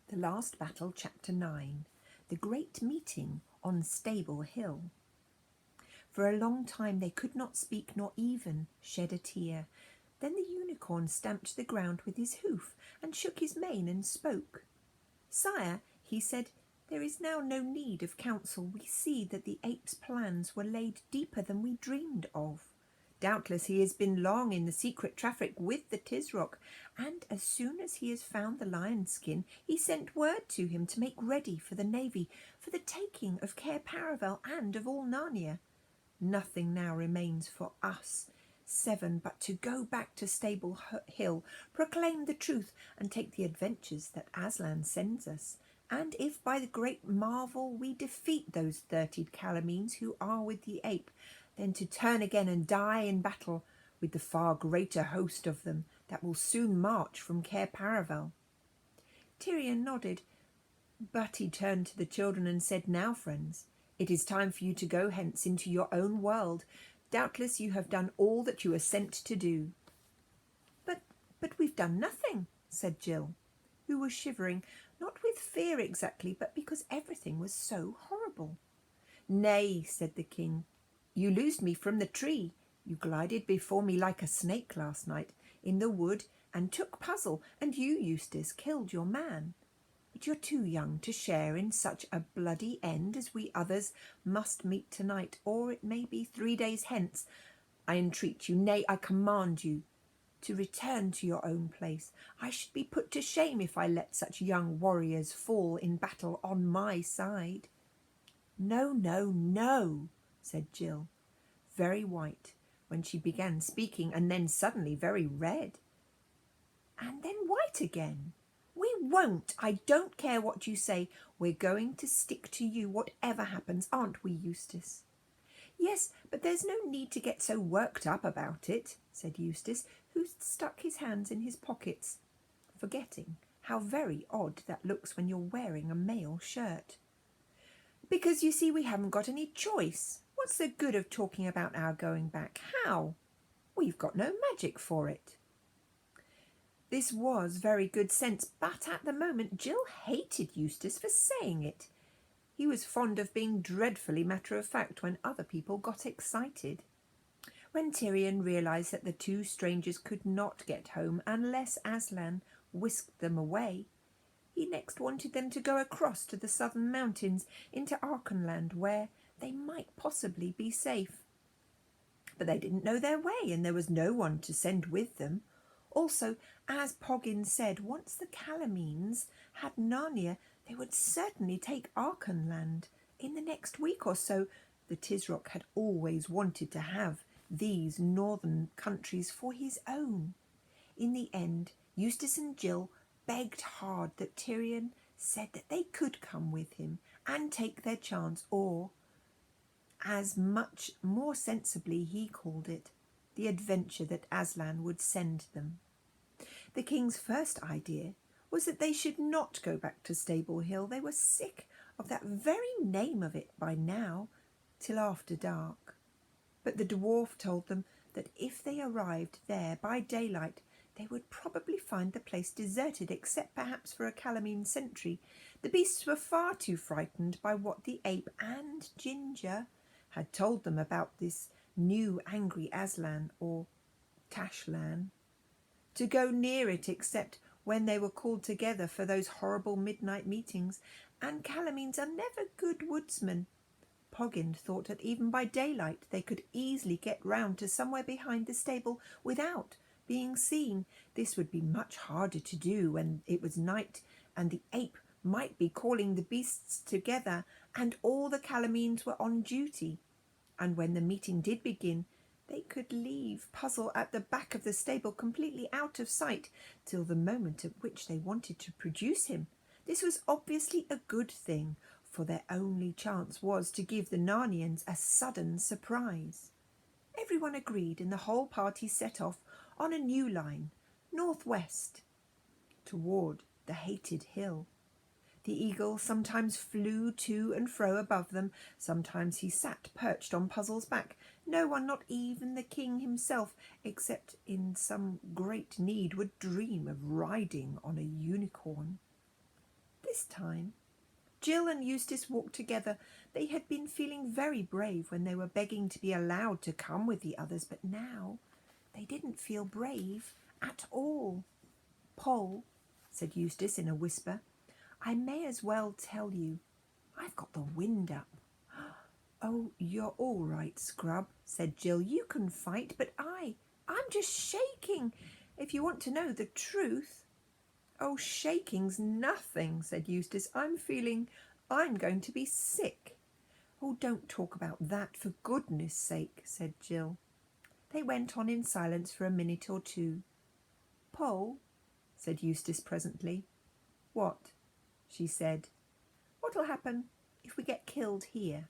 The Last Battle, Chapter 9. The Great Meeting on Stable Hill. For a long time they could not speak nor even shed a tear. Then the unicorn stamped the ground with his hoof and shook his mane and spoke. "Sire," he said, "there is now no need of counsel. We see that the ape's plans were laid deeper than we dreamed of. Doubtless he has been long in the secret traffic with the Tisroc, and as soon as he has found the lion's skin, he sent word to him to make ready for the navy, for the taking of Cair Paravel and of all Narnia. Nothing now remains for us 7 but to go back to Stable Hill, proclaim the truth, and take the adventures that Aslan sends us. And if by the great marvel we defeat those 30 Calamines who are with the ape, then to turn again and die in battle with the far greater host of them that will soon march from Cair Paravel." Tyrion nodded, but he turned to the children and said, "Now, friends, it is time for you to go hence into your own world. Doubtless you have done all that you were sent to do." But we've done nothing," said Jill, who was shivering, not with fear exactly, but because everything was so horrible. "Nay," said the king, "you loosed me from the tree. You glided before me like a snake last night in the wood and took Puzzle, and you, Eustace, killed your man. But you're too young to share in such a bloody end as we others must meet tonight, or it may be 3 days hence. I entreat you, nay, I command you, to return to your own place. I should be put to shame if I let such young warriors fall in battle on my side." "No, no, no," said Jill, very white when she began speaking, and then suddenly very red, and then white again. "We won't. I don't care what you say. We're going to stick to you whatever happens, aren't we, Eustace?" "Yes, but there's no need to get so worked up about it," said Eustace, who stuck his hands in his pockets, forgetting how very odd that looks when you're wearing a male shirt. "Because, you see, we haven't got any choice. What's the good of talking about our going back? How? We've got no magic for it." This was very good sense, but at the moment Jill hated Eustace for saying it. He was fond of being dreadfully matter-of-fact when other people got excited. When Tyrion realised that the two strangers could not get home unless Aslan whisked them away, he next wanted them to go across to the southern mountains into Archenland, where they might possibly be safe. But they didn't know their way, and there was no one to send with them. Also, as Poggin said, once the Calamines had Narnia, they would certainly take Archenland in the next week or so. The Tisroc had always wanted to have these northern countries for his own. In the end, Eustace and Jill begged hard that Tyrion said that they could come with him and take their chance, or, as much more sensibly he called it, the adventure that Aslan would send them. The king's first idea was that they should not go back to Stable Hill. They were sick of that very name of it by now, till after dark. But the dwarf told them that if they arrived there by daylight, they would probably find the place deserted, except perhaps for a Calamine sentry. The beasts were far too frightened by what the ape and Ginger had told them about this new angry Aslan, or Tashlan, to go near it except when they were called together for those horrible midnight meetings, and Calamines are never good woodsmen. Poggin thought that even by daylight they could easily get round to somewhere behind the stable without being seen. This would be much harder to do when it was night, and the ape might be calling the beasts together, and all the Calamines were on duty. And when the meeting did begin, they could leave Puzzle at the back of the stable completely out of sight till the moment at which they wanted to produce him. This was obviously a good thing, for their only chance was to give the Narnians a sudden surprise. Everyone agreed, and the whole party set off on a new line, northwest, toward the hated hill. The eagle sometimes flew to and fro above them. Sometimes he sat perched on Puzzle's back. No one, not even the king himself, except in some great need, would dream of riding on a unicorn. This time, Jill and Eustace walked together. They had been feeling very brave when they were begging to be allowed to come with the others, but now they didn't feel brave at all. "Poll," said Eustace in a whisper, "I may as well tell you, I've got the wind up." "Oh, you're all right, Scrub," said Jill. "You can fight, but I'm just shaking, if you want to know the truth." "Oh, shaking's nothing," said Eustace. "I'm feeling I'm going to be sick." "Oh, don't talk about that, for goodness sake," said Jill. They went on in silence for a minute or two. "Poll," said Eustace presently. "What?" she said. "What'll happen if we get killed here?"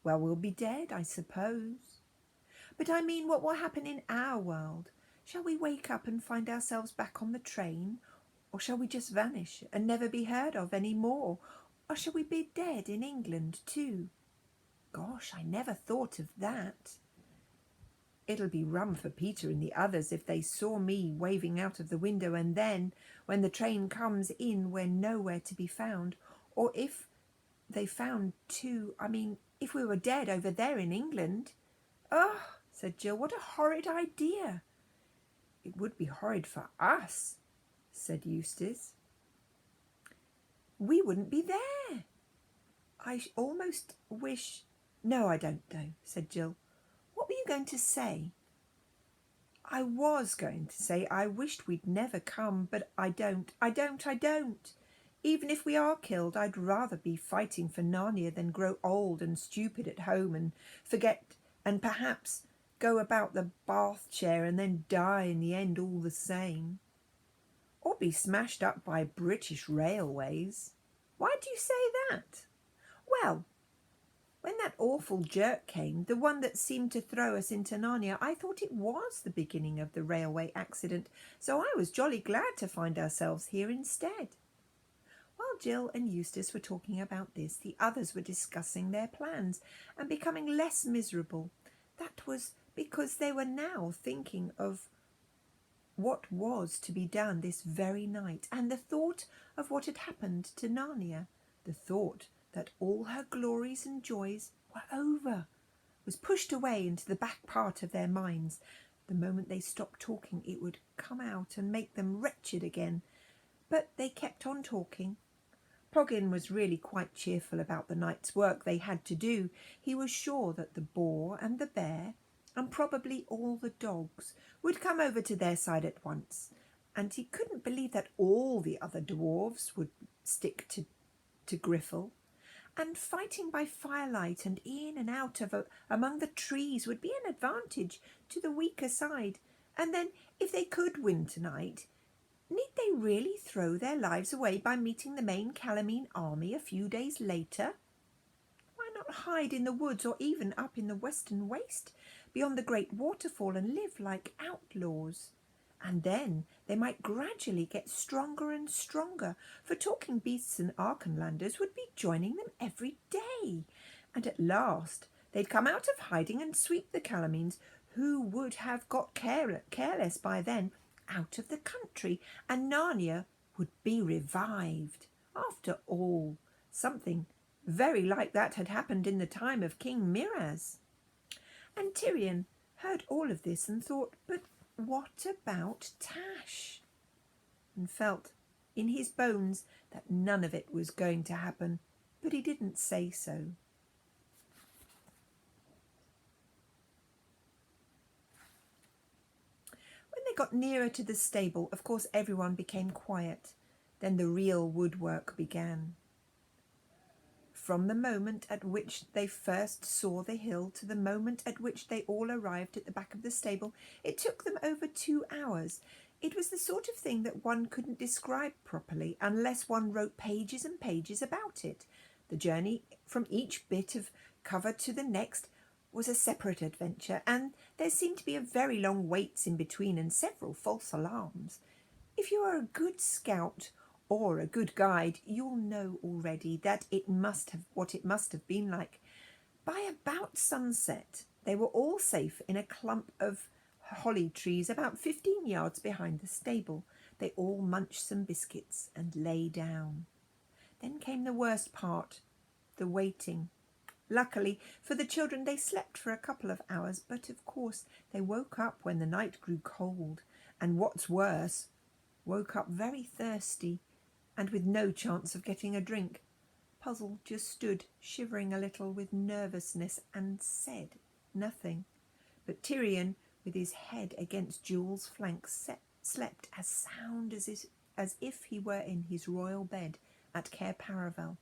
"Well, we'll be dead, I suppose." "But I mean, what will happen in our world? Shall we wake up and find ourselves back on the train? Or shall we just vanish and never be heard of any more? Or shall we be dead in England too? Gosh, I never thought of that." "It'll be rum for Peter and the others if they saw me waving out of the window, and then, when the train comes in, we're nowhere to be found. Or if they found too, I mean, if we were dead over there in England." "Oh," said Jill, "what a horrid idea." "It would be horrid for us," said Eustace. "We wouldn't be there. I almost wish—" "No, I don't know," said Jill. "What were you going to say?" "I was going to say I wished we'd never come, but I don't. Even if we are killed, I'd rather be fighting for Narnia than grow old and stupid at home and forget and perhaps go about the bath chair and then die in the end all the same. Or be smashed up by British railways." "Why do you say that?" "Well, when that awful jerk came, the one that seemed to throw us into Narnia, I thought it was the beginning of the railway accident, so I was jolly glad to find ourselves here instead." While Jill and Eustace were talking about this, the others were discussing their plans and becoming less miserable. That was because they were now thinking of what was to be done this very night, and the thought of what had happened to Narnia, the thought that all her glories and joys were over, was pushed away into the back part of their minds. The moment they stopped talking, it would come out and make them wretched again. But they kept on talking. Poggin was really quite cheerful about the night's work they had to do. He was sure that the boar and the bear, and probably all the dogs, would come over to their side at once, and he couldn't believe that all the other dwarfs would stick to Griffel. And fighting by firelight and in and out of among the trees would be an advantage to the weaker side. And then, if they could win tonight, need they really throw their lives away by meeting the main Calamine army a few days later? Why not hide in the woods or even up in the western waste beyond the great waterfall and live like outlaws? And then they might gradually get stronger and stronger, for talking beasts and Archenlanders would be joining them every day. And at last they'd come out of hiding and sweep the Calamines, who would have got careless by then, out of the country, and Narnia would be revived. After all, something very like that had happened in the time of King Miraz. And Tyrion heard all of this and thought, but what about Tash? And felt in his bones that none of it was going to happen, but he didn't say so. When they got nearer to the stable, of course everyone became quiet. Then the real woodwork began. From the moment at which they first saw the hill to the moment at which they all arrived at the back of the stable, it took them over 2 hours. It was the sort of thing that one couldn't describe properly unless one wrote pages and pages about it. The journey from each bit of cover to the next was a separate adventure, and there seemed to be a very long waits in between and several false alarms. If you are a good scout or a good guide, you'll know already that it must have been like. By about sunset, they were all safe in a clump of holly trees about 15 yards behind the stable. They all munched some biscuits and lay down. Then came the worst part, the waiting. Luckily for the children, they slept for a couple of hours, but of course they woke up when the night grew cold, and what's worse, woke up very thirsty and with no chance of getting a drink. Puzzle just stood shivering a little with nervousness and said nothing. But Tyrion, with his head against Jewel's flank, slept as sound as if he were in his royal bed at Cair Paravel,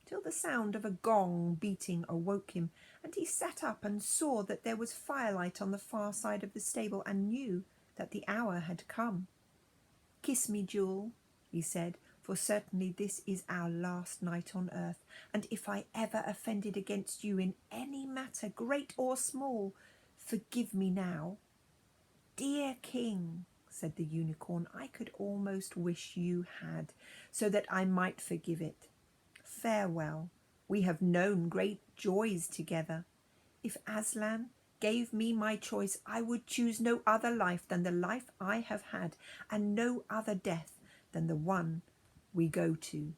till the sound of a gong beating awoke him, and he sat up and saw that there was firelight on the far side of the stable, and knew that the hour had come. "Kiss me, Jewel," he said, "for certainly this is our last night on earth, and if I ever offended against you in any matter, great or small, forgive me now." "Dear King," said the unicorn, "I could almost wish you had, so that I might forgive it. Farewell. We have known great joys together. If Aslan gave me my choice, I would choose no other life than the life I have had, and no other death than the one we go to."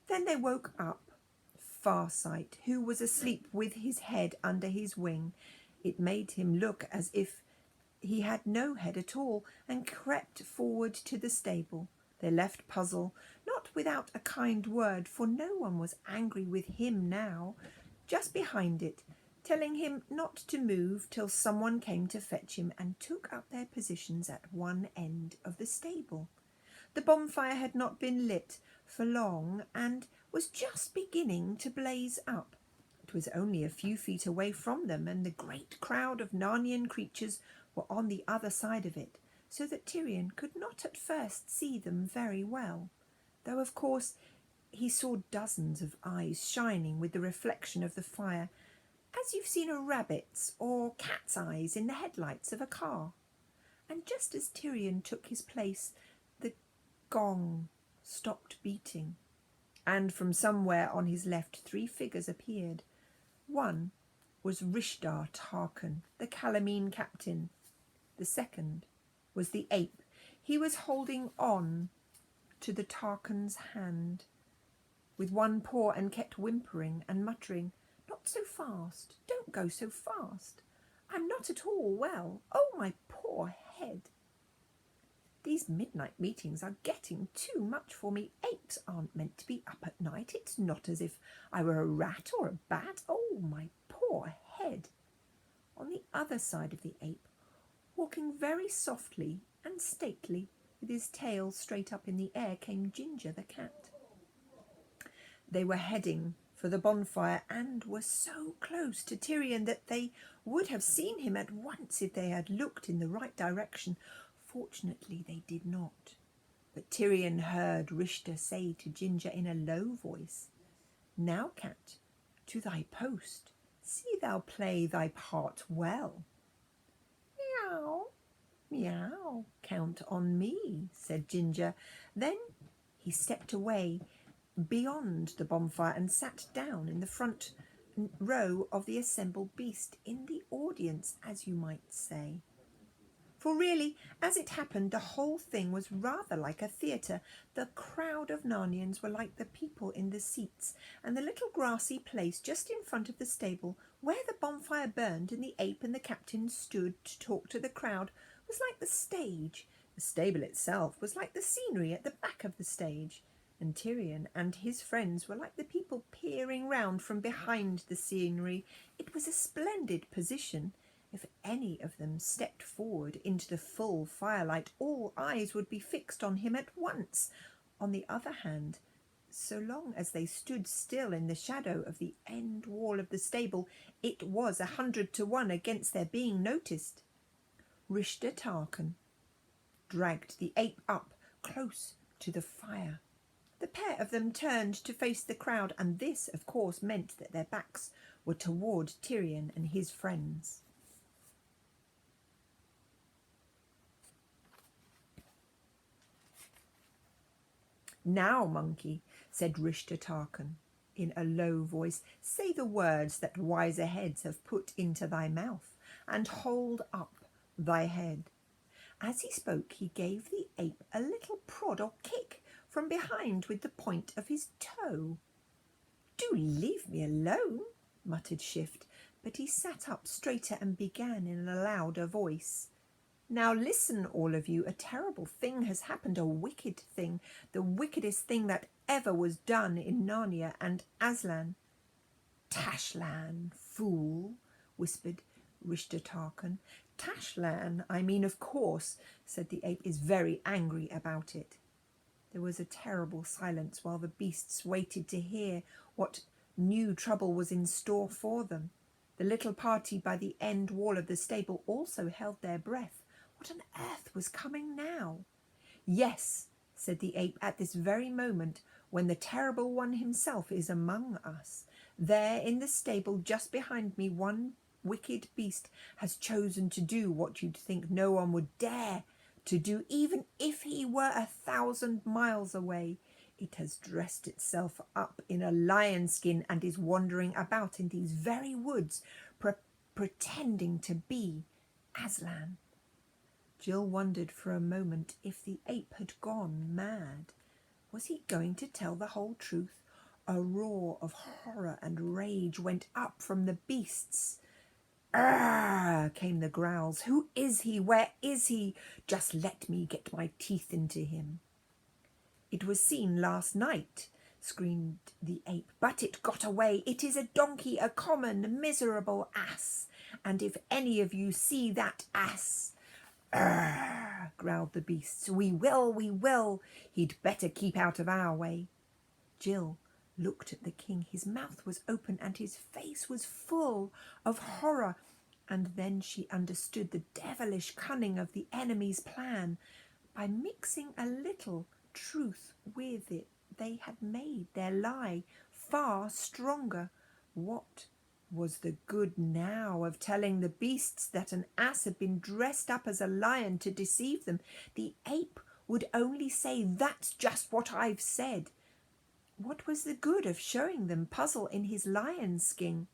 Then they woke up Farsight, who was asleep with his head under his wing. It made him look as if he had no head at all, and crept forward to the stable. They left Puzzle, not without a kind word, for no one was angry with him now, just behind it, telling him not to move till someone came to fetch him, and took up their positions at one end of the stable. The bonfire had not been lit for long, and was just beginning to blaze up. It was only a few feet away from them, and the great crowd of Narnian creatures were on the other side of it, so that Tyrion could not at first see them very well, though of course he saw dozens of eyes shining with the reflection of the fire, as you've seen a rabbit's or cat's eyes in the headlights of a car. And just as Tyrion took his place, the gong stopped beating, and from somewhere on his left 3 figures appeared. One was Rishdar Tarkan, the Calamine captain. The second was the ape. He was holding on to the Tarkan's hand with one paw, and kept whimpering and muttering, "Not so fast, don't go so fast. I'm not at all well. Oh, my poor head. These midnight meetings are getting too much for me. Apes aren't meant to be up at night. It's not as if I were a rat or a bat. Oh, my poor head." On the other side of the ape, walking very softly and stately, with his tail straight up in the air, came Ginger the cat. They were heading for the bonfire, and were so close to Tyrion that they would have seen him at once if they had looked in the right direction. Fortunately, they did not. But Tyrion heard Rishta say to Ginger in a low voice, "Now, cat, to thy post. See thou play thy part well." "Meow, meow, count on me," said Ginger. Then he stepped away beyond the bonfire and sat down in the front row of the assembled beast, in the audience, as you might say. For really, as it happened, the whole thing was rather like a theatre. The crowd of Narnians were like the people in the seats, and the little grassy place just in front of the stable, where the bonfire burned and the ape and the captain stood to talk to the crowd, was like the stage. The stable itself was like the scenery at the back of the stage, and Tyrion and his friends were like the people peering round from behind the scenery. It was a splendid position. If any of them stepped forward into the full firelight, all eyes would be fixed on him at once. On the other hand, so long as they stood still in the shadow of the end wall of the stable, it was 100 to 1 against their being noticed. Rishta Tarkan dragged the ape up close to the fire. The pair of them turned to face the crowd, and this, of course, meant that their backs were toward Tyrion and his friends. "Now, monkey," said Rishta Tarkan in a low voice, "say the words that wiser heads have put into thy mouth, and hold up thy head." As he spoke, he gave the ape a little prod or kick, from behind with the point of his toe. "Do leave me alone," muttered Shift, but he sat up straighter and began in a louder voice. "Now listen, all of you. A terrible thing has happened, a wicked thing, the wickedest thing that ever was done in Narnia and Aslan." "Tashlan, fool," whispered Rishta Tarkan. "Tashlan, I mean, of course," said the ape, "is very angry about it." There was a terrible silence while the beasts waited to hear what new trouble was in store for them. The little party by the end wall of the stable also held their breath. What on earth was coming now? "Yes," said the ape, "at this very moment, when the terrible one himself is among us. There in the stable just behind me, one wicked beast has chosen to do what you'd think no one would dare to do, even if he were 1,000 miles away. It has dressed itself up in a lion skin and is wandering about in these very woods, pretending to be Aslan." Jill wondered for a moment if the ape had gone mad. Was he going to tell the whole truth? A roar of horror and rage went up from the beasts. "Arrgh!" came the growls. "Who is he? Where is he? Just let me get my teeth into him." "It was seen last night," screamed the ape, "but it got away. It is a donkey, a common, miserable ass. And if any of you see that ass—" "Arrgh!" growled the beasts. We will. He'd better keep out of our way." Jill looked at the king. His mouth was open and his face was full of horror. And then she understood the devilish cunning of the enemy's plan. By mixing a little truth with it, they had made their lie far stronger. What was the good now of telling the beasts that an ass had been dressed up as a lion to deceive them? The ape would only say, "That's just what I've said." What was the good of showing them Puzzle in his lion skin?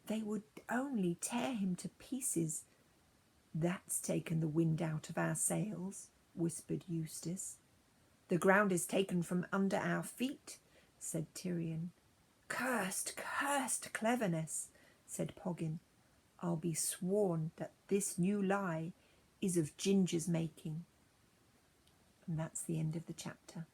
They would only tear him to pieces. "That's taken the wind out of our sails," whispered Eustace. "The ground is taken from under our feet," said Tyrion. Cursed cleverness," said Poggin. "I'll be sworn that this new lie is of Ginger's making." And that's the end of the chapter.